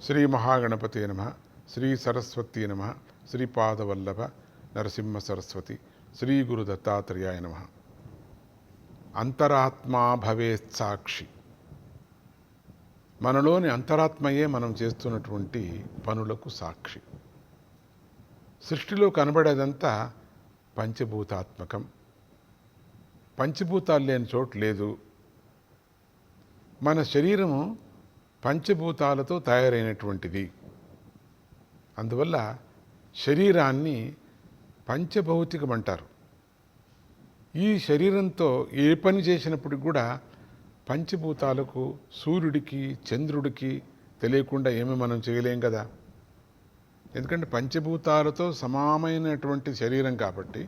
శ్రీ మహాగణపతే నమః. శ్రీ సరస్వతీ నమః. శ్రీపాదవల్లభ నరసింహ సరస్వతి. శ్రీ గురు దత్తాత్రేయాయ నమః. అంతరాత్మా భవేత్ సాక్షి. మనలోని అంతరాత్మయే మనం చేస్తున్నటువంటి పనులకు సాక్షి. సృష్టిలో కనబడేదంతా పంచభూతాత్మకం. పంచభూతాలు లేని చోటు లేదు. మన శరీరము పంచభూతాలతో తయారైనటువంటిది. అందువల్ల శరీరాన్ని పంచభౌతికం అంటారు. ఈ శరీరంతో ఏ పని చేసినప్పటికి కూడా పంచభూతాలకు, సూర్యుడికి, చంద్రుడికి తెలియకుండా ఏమీ మనం చేయలేం కదా. ఎందుకంటే పంచభూతాలతో సమానమైనటువంటి శరీరం కాబట్టి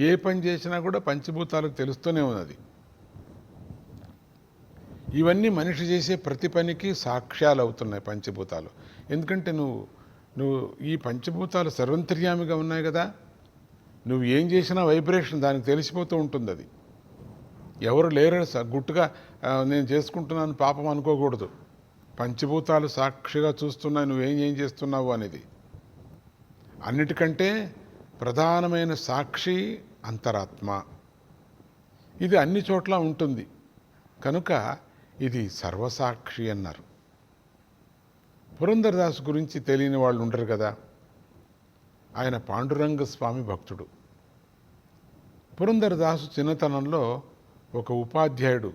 ఏ పని చేసినా కూడా పంచభూతాలకు తెలుస్తూనే ఉన్నది. ఇవన్నీ మనిషి చేసే ప్రతి పనికి సాక్ష్యాలు అవుతున్నాయి పంచభూతాలు. ఎందుకంటే నువ్వు ఈ పంచభూతాలు సర్వంతర్యామిగా ఉన్నాయి కదా. నువ్వు ఏం చేసినా వైబ్రేషన్ దానికి తెలిసిపోతూ ఉంటుంది. అది ఎవరు లేరు గుట్టుగా నేను చేసుకుంటున్నాను పాపం అనుకోకూడదు. పంచభూతాలు సాక్షిగా చూస్తున్నాయి నువ్వేం చేస్తున్నావు అనేది. అన్నిటికంటే ప్రధానమైన సాక్షి అంతరాత్మ. ఇది అన్ని చోట్ల ఉంటుంది కనుక ఇది సర్వసాక్షి అన్నారు. పురంధరదాసు గురించి తెలియని వాళ్ళు ఉండరు కదా. ఆయన పాండురంగ స్వామి భక్తుడు. పురంధరదాసు చిన్నతనంలో ఒక ఉపాధ్యాయుడు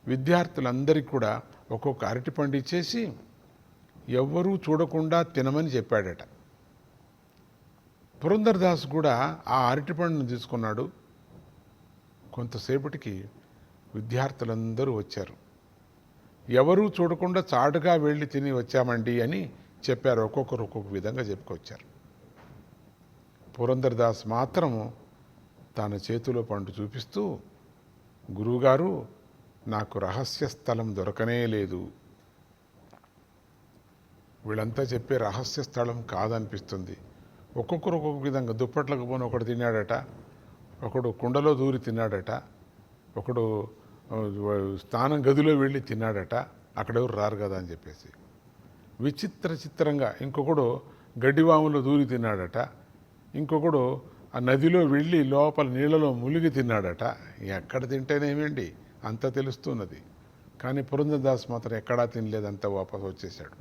విద్యార్థులందరికీ కూడా ఒక్కొక్క అరటిపండు ఇచ్చేసి ఎవ్వరూ చూడకుండా తినమని చెప్పాడట. పురంధరదాసు కూడా ఆ అరటిపండును తీసుకున్నాడు. కొంతసేపటికి విద్యార్థులందరూ వచ్చారు. ఎవరూ చూడకుండా చాటుగా వెళ్ళి తిని వచ్చామండి అని చెప్పారు. ఒక్కొక్కరు ఒక్కొక్క విధంగా చెప్పుకొచ్చారు. పురంధరదాస్ మాత్రము తన చేతిలో పండు చూపిస్తూ, గురువుగారు నాకు రహస్య స్థలం దొరకనే లేదు. వీళ్ళంతా చెప్పే రహస్య స్థలం కాదనిపిస్తుంది. ఒక్కొక్కరు ఒక్కొక్క విధంగా దుప్పట్లకు పోని ఒకడు తిన్నాడట, ఒకడు కుండలో దూరి తిన్నాడట, ఒకడు స్నానం గదిలో వెళ్ళి తిన్నాడట, అక్కడెవరు రారు కదా అని చెప్పేసి. చిత్రంగా ఇంకొకడు గడ్డివాములో దూరి తిన్నాడట, ఇంకొకడు ఆ నదిలో వెళ్ళి లోపల నీళ్ళలో మునిగి తిన్నాడట. ఎక్కడ తింటేనేమేంటి అంత తెలుస్తున్నది. కానీ పురంధరదాస్ మాత్రం ఎక్కడా తినలేదంతా వాపసు వచ్చేశాడు.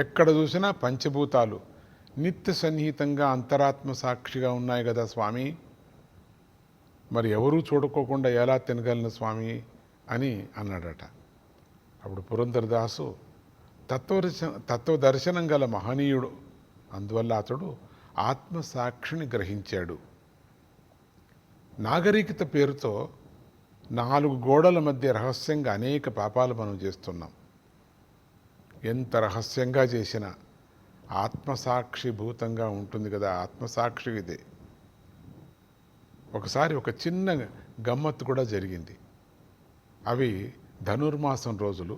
ఎక్కడ చూసినా పంచభూతాలు నిత్య సన్నిహితంగా అంతరాత్మ సాక్షిగా ఉన్నాయి కదా స్వామి, మరి ఎవరూ చూడుకోకుండా ఎలా తినగలను స్వామి అని అన్నాడట. అప్పుడు పురంధరదాసు తత్వదర్శనం గల మహనీయుడు. అందువల్ల అతడు ఆత్మసాక్షిని గ్రహించాడు. నాగరికత పేరుతో 4 గోడల మధ్య రహస్యంగా అనేక పాపాలు మనం చేస్తున్నాం. ఎంత రహస్యంగా చేసినా ఆత్మసాక్షి భూతంగా ఉంటుంది కదా. ఆత్మసాక్షి ఇదే. ఒకసారి ఒక చిన్న గమ్మత్తు కూడా జరిగింది. అవి ధనుర్మాసం రోజులు.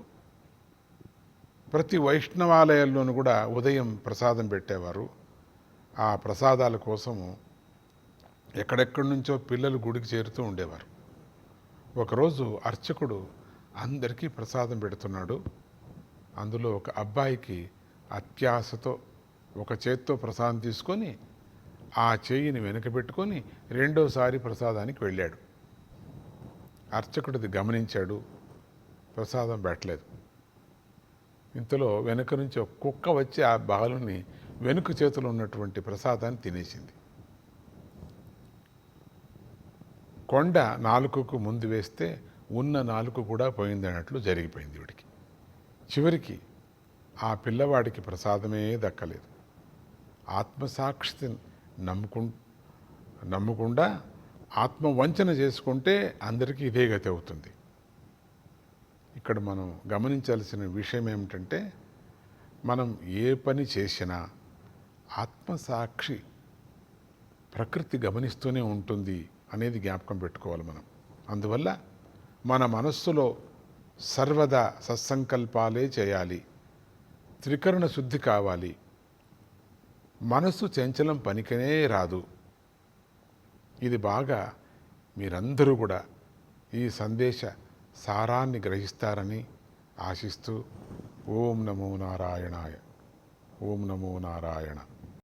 ప్రతి వైష్ణవాలయాల్లోనూ కూడా ఉదయం ప్రసాదం పెట్టేవారు. ఆ ప్రసాదాల కోసము ఎక్కడెక్కడి నుంచో పిల్లలు గుడికి చేరుతూ ఉండేవారు. ఒకరోజు అర్చకుడు అందరికీ ప్రసాదం పెడుతున్నాడు. అందులో ఒక అబ్బాయికి అత్యాశతో ఒక చేత్తో ప్రసాదం తీసుకొని ఆ చేయిని వెనకబెట్టుకొని రెండోసారి ప్రసాదానికి వెళ్ళాడు. అర్చకుడిది గమనించాడు. ప్రసాదం పెట్టలేదు. ఇంతలో వెనుక నుంచి ఒక కుక్క వచ్చి ఆ బాలుని వెనుక చేతిలో ఉన్నటువంటి ప్రసాదాన్ని తినేసింది. కొండ నాలుకకు ముందు వేస్తే ఉన్న నాలుక కూడా పోయిందన్నట్లు జరిగిపోయింది వీడికి. చివరికి ఆ పిల్లవాడికి ప్రసాదమే దక్కలేదు. ఆత్మసాక్షిని నమ్మకుండా ఆత్మవంచన చేసుకుంటే అందరికీ ఇదే గతి అవుతుంది. ఇక్కడ మనం గమనించాల్సిన విషయం ఏమిటంటే, మనం ఏ పని చేసినా ఆత్మసాక్షి ప్రకృతి గమనిస్తూనే ఉంటుంది అనేది జ్ఞాపకం పెట్టుకోవాలి మనం. అందువల్ల మన మనస్సులో సర్వదా సత్సంకల్పాలే చేయాలి. త్రికరణ శుద్ధి కావాలి. మనస్సు చంచలం పనికనే రాదు. ఇది బాగా మీరందరూ కూడా ఈ సందేశ సారాన్ని గ్రహిస్తారని ఆశిస్తూ ఓం నమో నారాయణాయ. ఓం నమో నారాయణ.